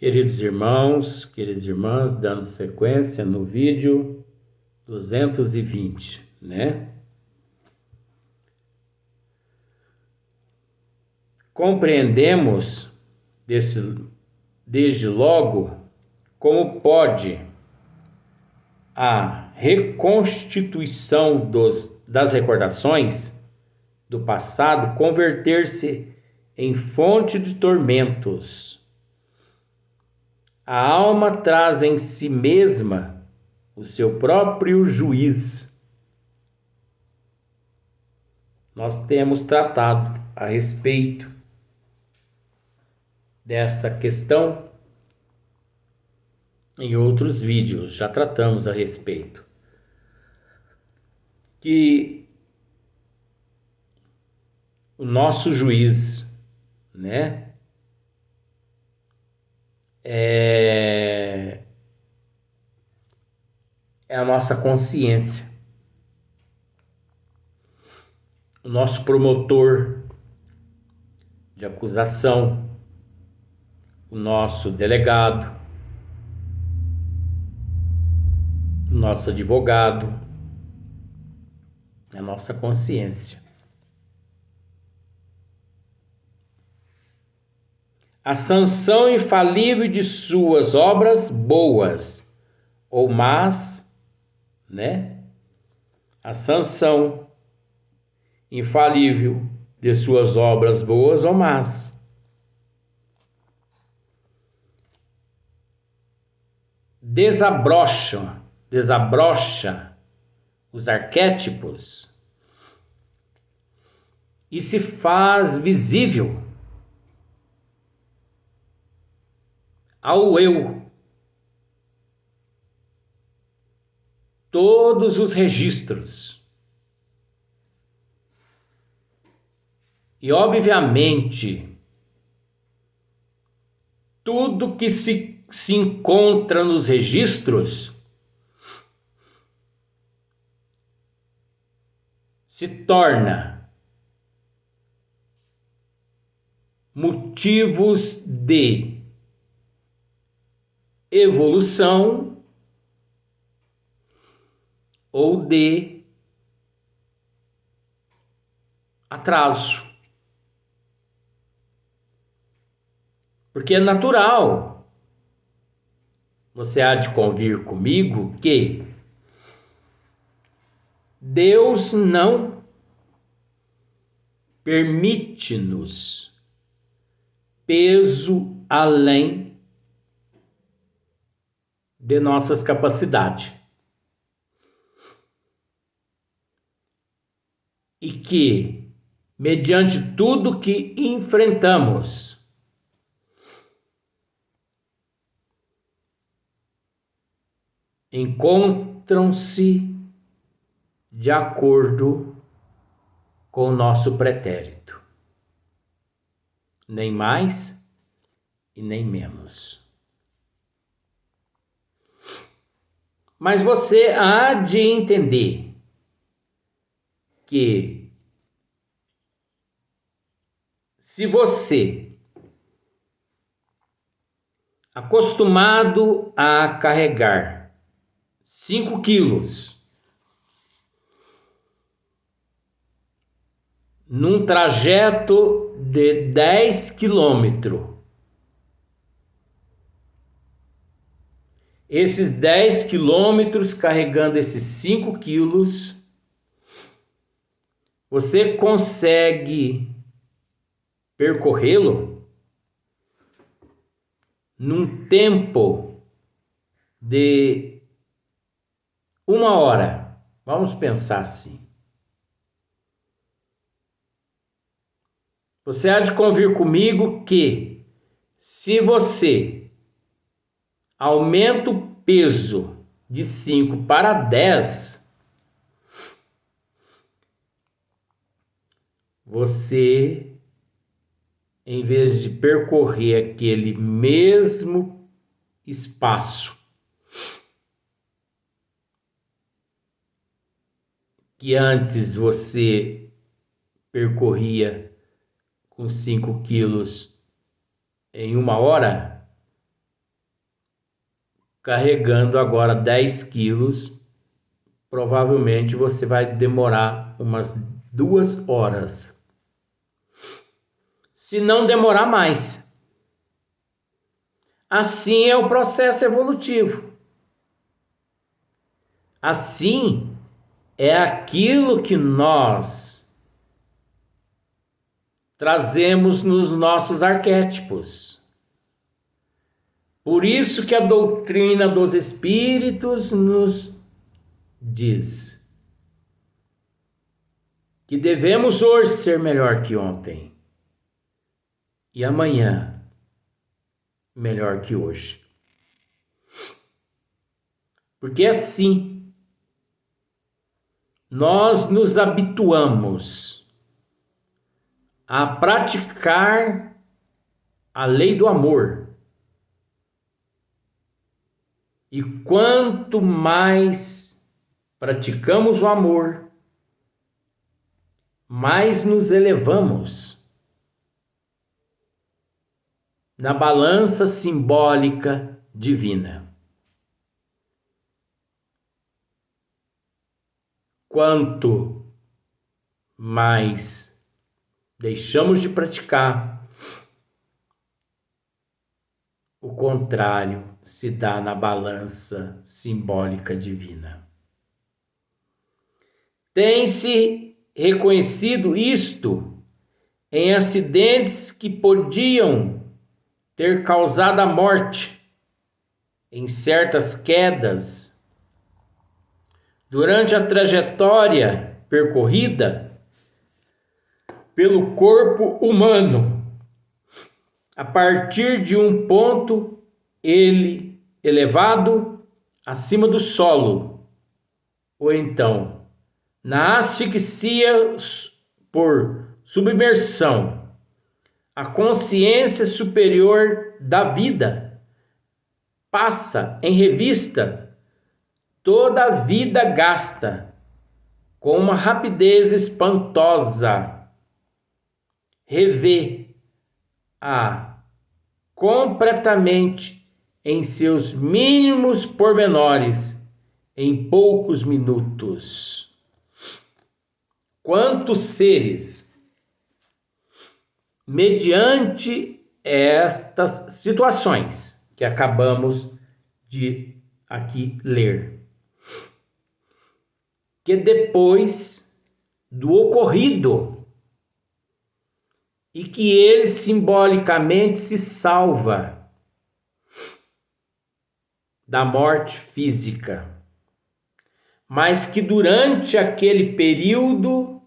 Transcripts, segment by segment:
Queridos irmãos, queridas irmãs, dando sequência no vídeo 220, né? Compreendemos desde logo como pode a reconstituição das recordações do passado converter-se em fonte de tormentos. A alma traz em si mesma o seu próprio juiz. Nós temos tratado a respeito dessa questão em outros vídeos, já tratamos a respeito. Que o nosso juiz, né, é a nossa consciência, o nosso promotor de acusação, o nosso delegado, o nosso advogado, a nossa consciência. A sanção infalível de suas obras boas ou más, né? A sanção infalível de suas obras boas ou más. Desabrocha os arquétipos e se faz visível ao eu todos os registros. E, obviamente, tudo que se encontra nos registros se torna motivos de evolução ou de atraso. Porque é natural. Você há de convir comigo que Deus não permite-nos peso além de nossas capacidades. E que, mediante tudo que enfrentamos, encontram-se de acordo com o nosso pretérito. Nem mais e nem menos. Mas você há de entender que se você, acostumado a carregar 5 quilos num trajeto de 10 quilômetros, esses 10 quilômetros carregando esses 5 quilos, você consegue percorrê-lo num tempo de 1 hora. Vamos pensar assim. Você há de convir comigo que se você aumenta o peso de 5 para 10, você, em vez de percorrer aquele mesmo espaço que antes você percorria com 5 quilos em 1 hora, carregando agora 10 quilos, provavelmente você vai demorar umas 2 horas. Se não demorar mais. Assim é o processo evolutivo. Assim é aquilo que nós trazemos nos nossos arquétipos. Por isso que a doutrina dos espíritos nos diz que devemos hoje ser melhor que ontem e amanhã melhor que hoje. Porque assim nós nos habituamos a praticar a lei do amor. E quanto mais praticamos o amor, mais nos elevamos na balança simbólica divina. Quanto mais deixamos de praticar, o contrário se dá na balança simbólica divina. Tem-se reconhecido isto em acidentes que podiam ter causado a morte, em certas quedas, durante a trajetória percorrida pelo corpo humano, a partir de um ponto elevado acima do solo, ou então na asfixia por submersão, a consciência superior da vida passa em revista toda a vida gasta com uma rapidez espantosa, revê completamente em seus mínimos pormenores em poucos minutos. Quantos seres, mediante estas situações que acabamos de aqui ler, que depois do ocorrido e que ele simbolicamente se salva da morte física, mas que durante aquele período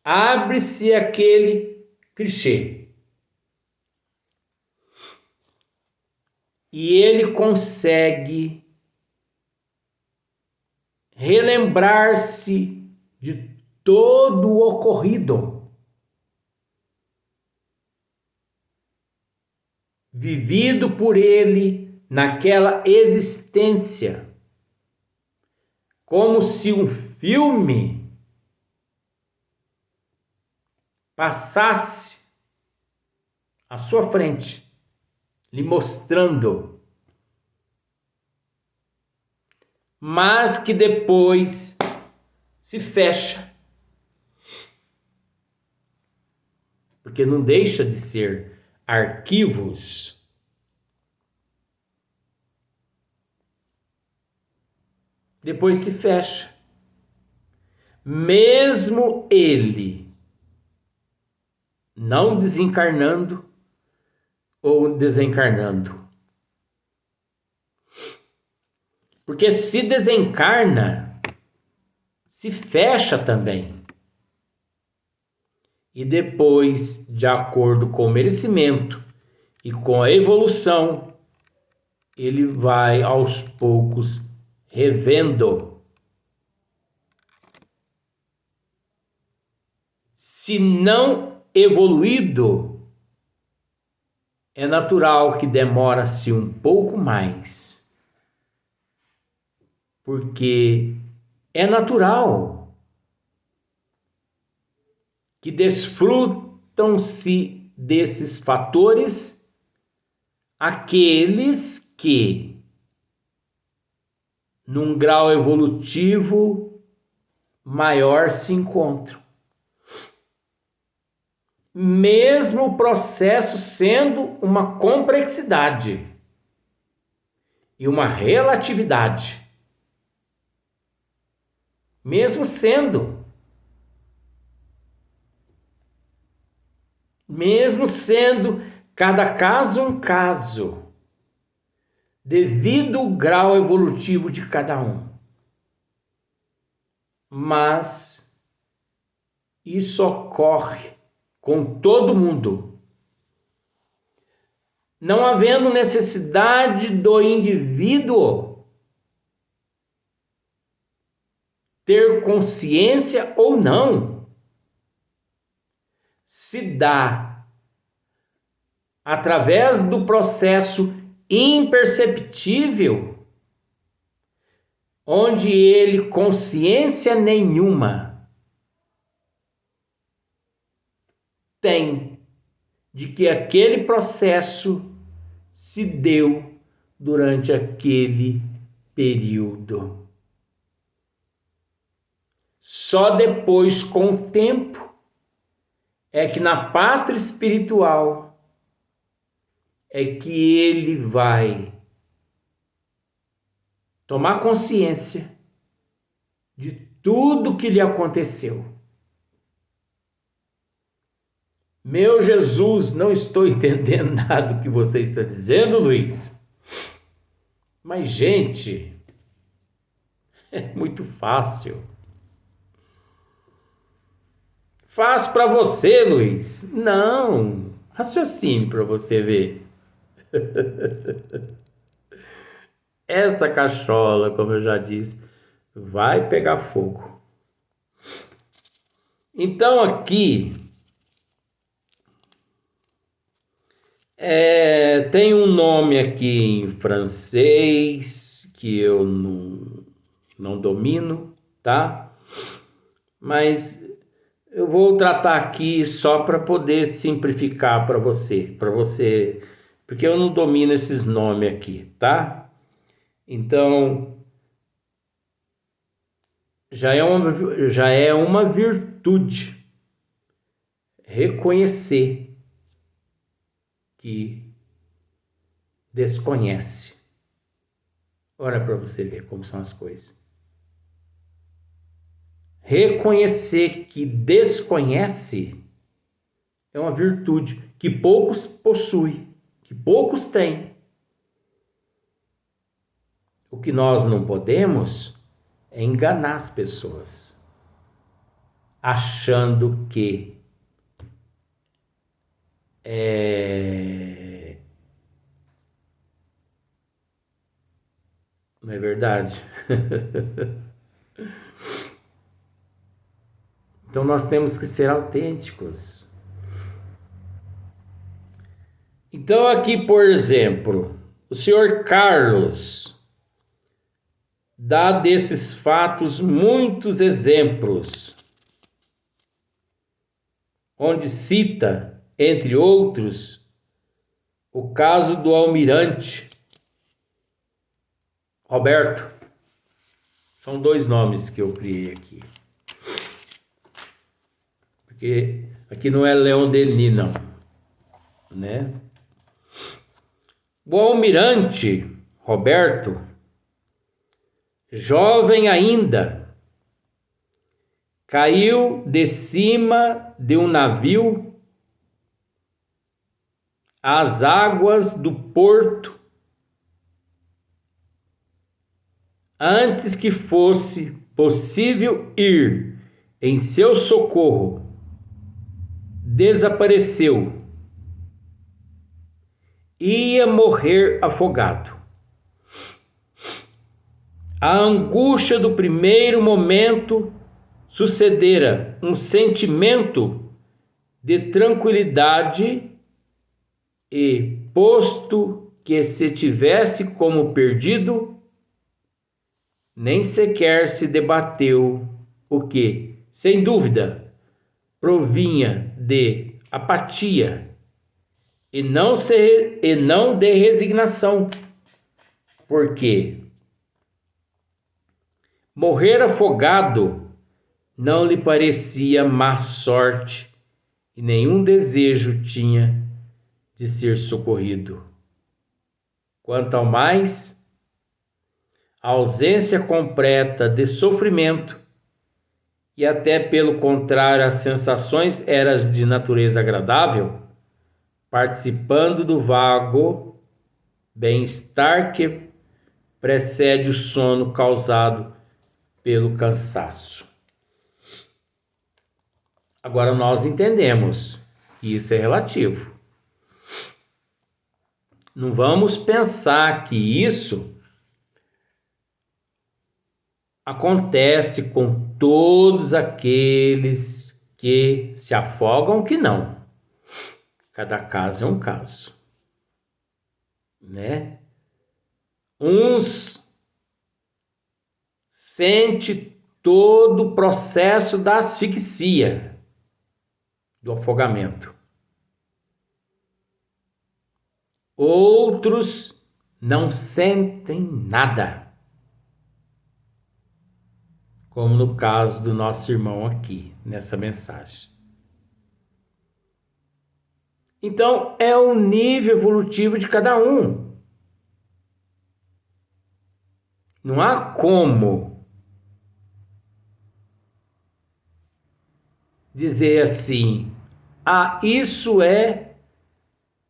abre-se aquele clichê e ele consegue relembrar-se de todo o ocorrido, vivido por ele naquela existência, como se um filme passasse à sua frente, lhe mostrando, mas que depois se fecha, porque não deixa de ser arquivos. Depois se fecha. Mesmo ele não desencarnando ou desencarnando. Porque se desencarna, se fecha também. E depois, de acordo com o merecimento e com a evolução, ele vai aos poucos revendo. Se não evoluído, é natural que demora-se um pouco mais. Porque é natural que desfrutam-se desses fatores aqueles que, num grau evolutivo maior, se encontram. Mesmo o processo sendo uma complexidade e uma relatividade. Mesmo sendo cada caso um caso, devido ao grau evolutivo de cada um. Mas isso ocorre com todo mundo, não havendo necessidade do indivíduo ter consciência ou não. Se dá através do processo imperceptível, onde ele, consciência nenhuma, tem de que aquele processo se deu durante aquele período. Só depois, com o tempo, é que na pátria espiritual é que ele vai tomar consciência de tudo que lhe aconteceu. Meu Jesus, não estou entendendo nada do que você está dizendo, Luiz. Mas, gente, é muito fácil. Faz para você, Luiz. Não, raciocine para você ver. Essa cachola, como eu já disse, vai pegar fogo. Então aqui tem um nome aqui em francês que eu não domino, tá? Mas eu vou tratar aqui só para poder simplificar para você, porque eu não domino esses nomes aqui, tá? Então, já é uma virtude reconhecer que desconhece. Olha para você ver como são as coisas. Reconhecer que desconhece é uma virtude que poucos possuem, que poucos têm. O que nós não podemos é enganar as pessoas, achando que não é verdade? Então nós temos que ser autênticos. Então aqui, por exemplo, o senhor Carlos dá desses fatos muitos exemplos, onde cita, entre outros, o caso do almirante Roberto. São 2 nomes que eu criei aqui. Porque aqui não é Leon Denis, não, né? O almirante Roberto, jovem ainda, caiu de cima de um navio às águas do porto antes que fosse possível ir em seu socorro. Desapareceu. Ia morrer afogado. A angústia do primeiro momento sucedera um sentimento de tranquilidade e, posto que se tivesse como perdido, nem sequer se debateu, o que, sem dúvida, provinha de apatia e não de resignação. Por quê? Morrer afogado não lhe parecia má sorte e nenhum desejo tinha de ser socorrido. Quanto ao mais, a ausência completa de sofrimento e até pelo contrário as sensações eram de natureza agradável, participando do vago bem-estar que precede o sono causado pelo cansaço. Agora nós entendemos que isso é relativo. Não vamos pensar que isso acontece com todos aqueles que se afogam, que não. Cada caso é um caso, né? Uns sente todo o processo da asfixia, do afogamento. Outros não sentem nada, como no caso do nosso irmão aqui, nessa mensagem. Então, é o nível evolutivo de cada um. Não há como dizer assim, isso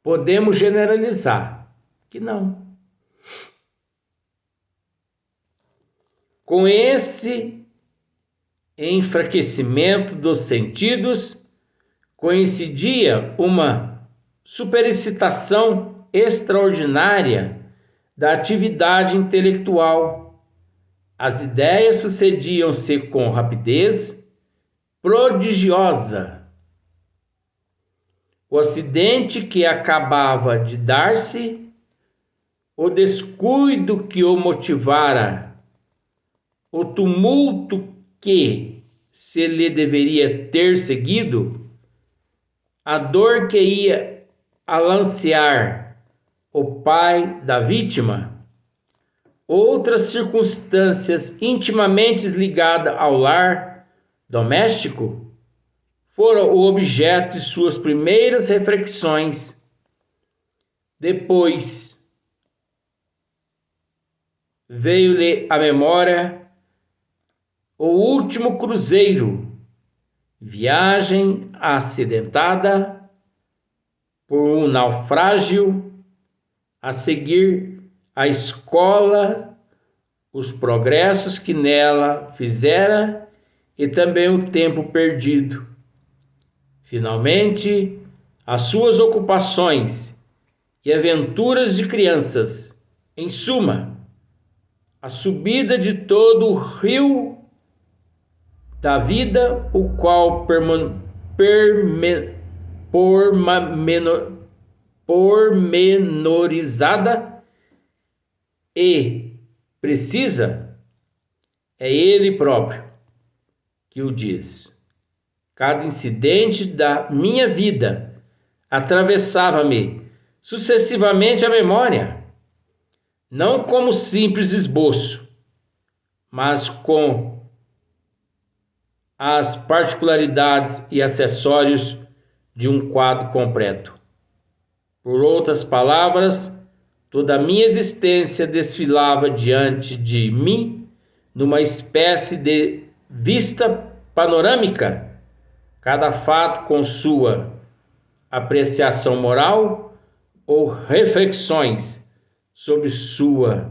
podemos generalizar. Que não. Com esse enfraquecimento dos sentidos, coincidia uma superexcitação extraordinária da atividade intelectual. As ideias sucediam-se com rapidez prodigiosa. O acidente que acabava de dar-se, o descuido que o motivara, o tumulto que se lhe deveria ter seguido, a dor que ia alancear o pai da vítima, outras circunstâncias intimamente ligadas ao lar doméstico, foram o objeto de suas primeiras reflexões. Depois veio-lhe à memória o último cruzeiro, viagem acidentada por um naufrágio, a seguir a escola, os progressos que nela fizera e também o tempo perdido. Finalmente, as suas ocupações e aventuras de crianças. Em suma, a subida de todo o rio da vida, o qual pormenorizada e precisa, é ele próprio que o diz. Cada incidente da minha vida atravessava-me sucessivamente a memória, não como simples esboço, mas com as particularidades e acessórios de um quadro completo. Por outras palavras, toda a minha existência desfilava diante de mim numa espécie de vista panorâmica, cada fato com sua apreciação moral ou reflexões sobre sua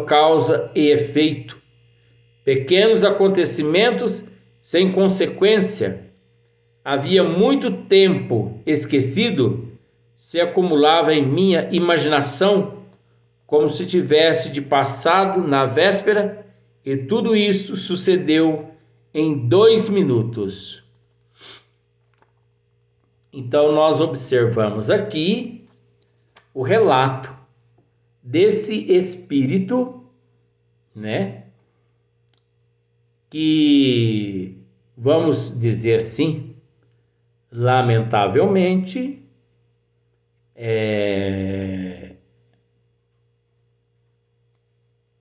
causa e efeito. Pequenos acontecimentos sem consequência, havia muito tempo esquecido, se acumulava em minha imaginação como se tivesse de passado na véspera, e tudo isso sucedeu em 2 minutos. Então nós observamos aqui o relato desse espírito, né? Que, vamos dizer assim, lamentavelmente,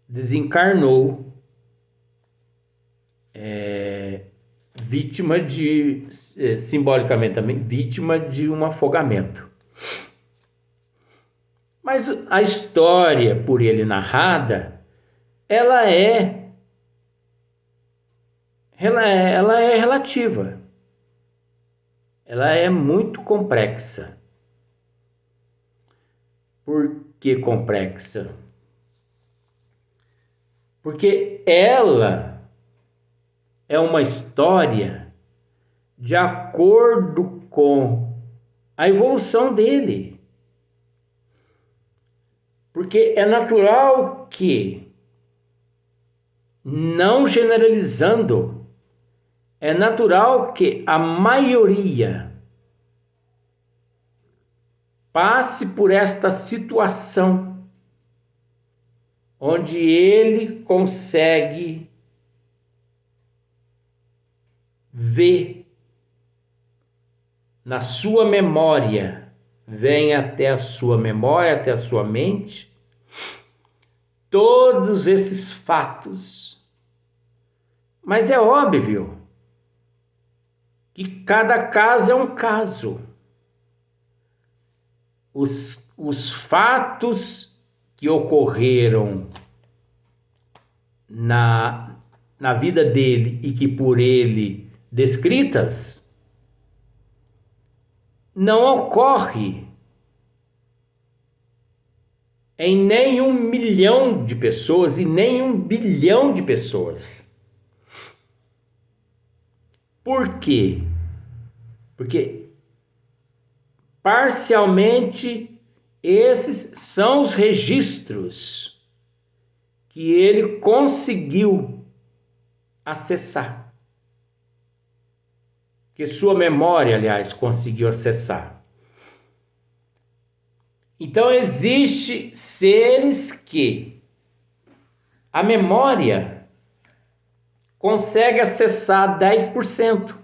desencarnou vítima simbolicamente também, vítima de um afogamento. Mas a história por ele narrada, ela é relativa. Ela é muito complexa. Por que complexa? Porque ela é uma história de acordo com a evolução dele. Porque é natural que, não generalizando, é natural que a maioria passe por esta situação onde ele consegue ver na sua memória, vem até a sua memória, até a sua mente, todos esses fatos. Mas é óbvio que cada caso é um caso. Os fatos que ocorreram na vida dele e que por ele descritas, não ocorre em nem 1 milhão de pessoas e nem 1 bilhão de pessoas. Por quê? Porque parcialmente esses são os registros que ele conseguiu acessar. Que sua memória, aliás, conseguiu acessar. Então, existe seres que a memória consegue acessar 10%,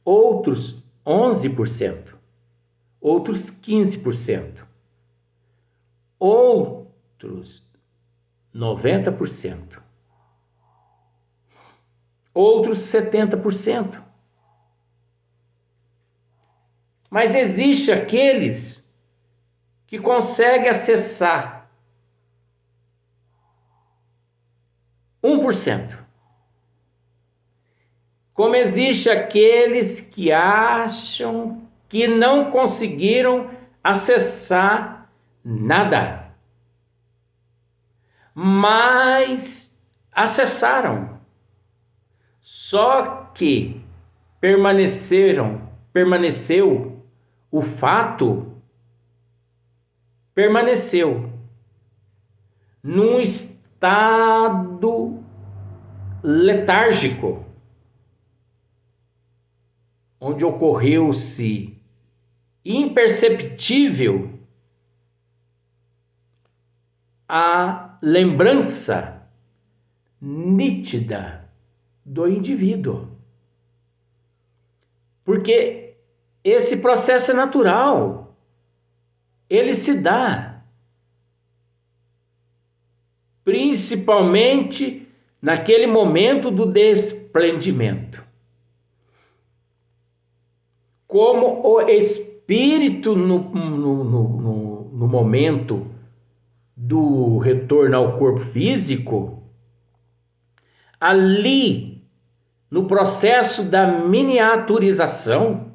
outros 11%, outros 15%, outros 90%, outros 70%. Mas existe aqueles que conseguem acessar 1%. Como existe aqueles que acham que não conseguiram acessar nada, mas acessaram. Só que permaneceu o fato, permaneceu num estado letárgico, onde ocorreu-se imperceptível a lembrança nítida do indivíduo. Porque esse processo é natural, ele se dá, principalmente naquele momento do desprendimento. Como o espírito no momento do retorno ao corpo físico, ali, no processo da miniaturização,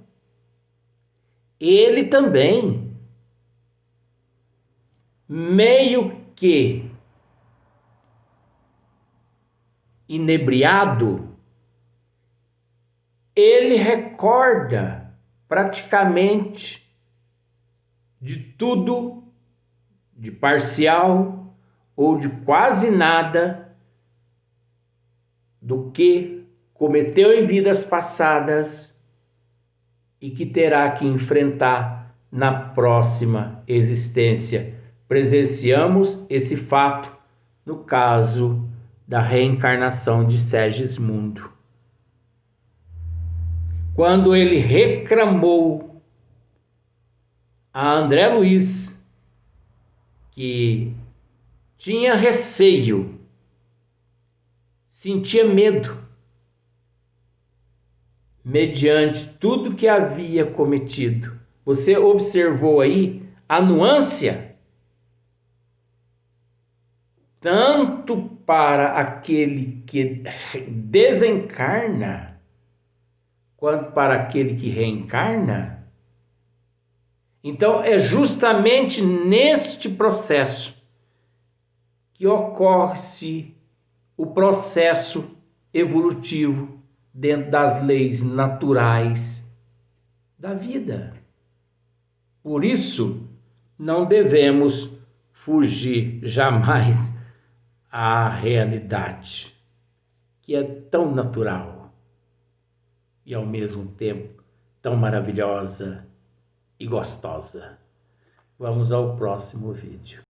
ele também, meio que inebriado, ele recorda praticamente de tudo, de parcial ou de quase nada do que cometeu em vidas passadas e que terá que enfrentar na próxima existência. Presenciamos esse fato no caso da reencarnação de Segismundo. quando ele reclamou a André Luiz que tinha receio, sentia medo, mediante tudo que havia cometido. Você observou aí a nuance? Tanto para aquele que desencarna, quanto para aquele que reencarna. Então, é justamente neste processo que ocorre-se o processo evolutivo dentro das leis naturais da vida. Por isso, não devemos fugir jamais à realidade, que é tão natural e ao mesmo tempo tão maravilhosa e gostosa. Vamos ao próximo vídeo.